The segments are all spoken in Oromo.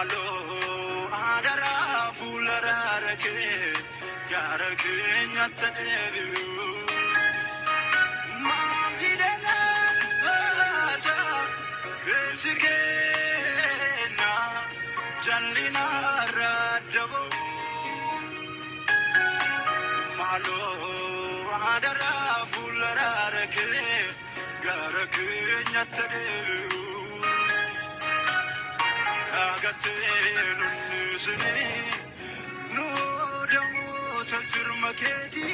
Malo adara fulararake garake nyatadevu magidena ata esikena janlina radabo Malo adara fulararake garake nyatadevu Agatenu nisini no damu tajurmaketi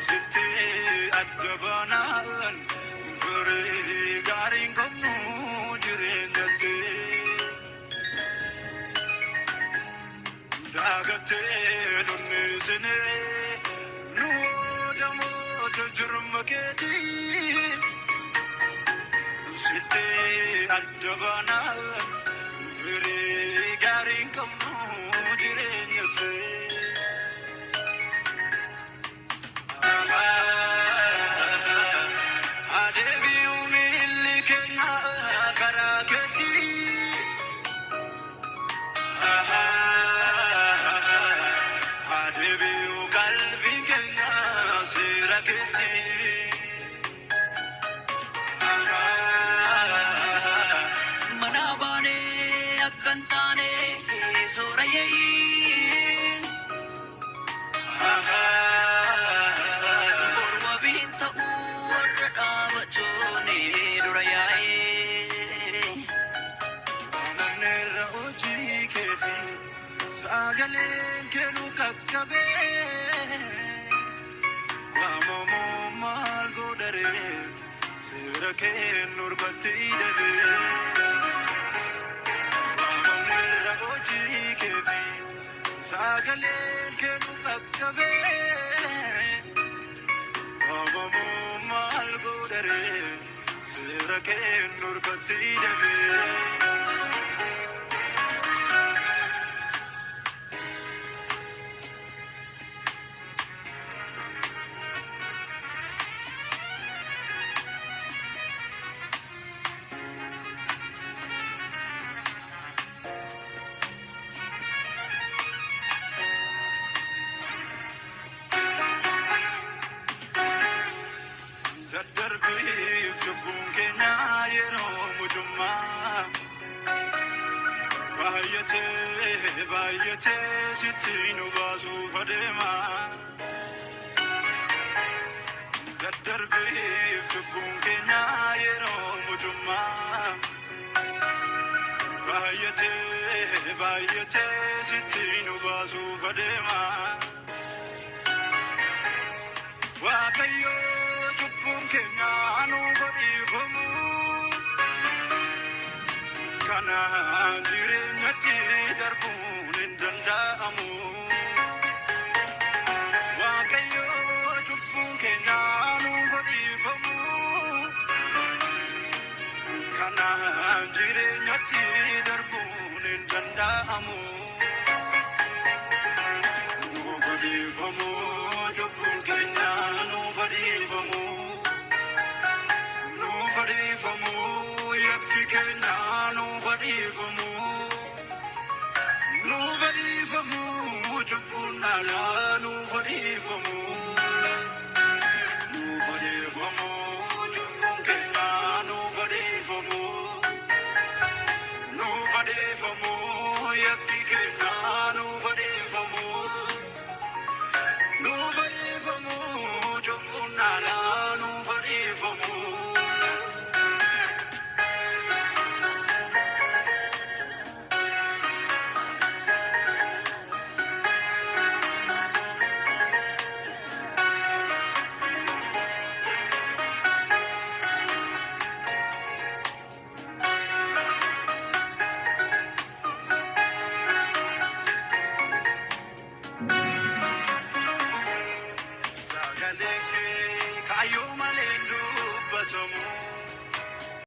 sitte adbanan fure garing kamu jirenate Agatenu nisini no damu tajurmaketi Sitte adabana fere garing kamu direnyate adebi umilike karaketi adebi kalbi kenya siraketi Cantane soraye Borwa binta urda bachone durayae Nanera oji kefi sagalen kelu kakkabe Wamomo mal godare sirake nurbati dade Sagalen kenu kakkabe Amamu mal godare sirake nurbati dabe Bayate sitinu basu fadema Darbe tubun kenya yero mujuma Bayate sitinu basu fadema Wakayo tubun kenya anu badifamu Kana direnyati darbun indandaamu Wakayo tubun kenya anu badifamu Kana direnyati darbun indandaamu Badifamu tubun kenya anu badifamu Yakki kenya no badifamu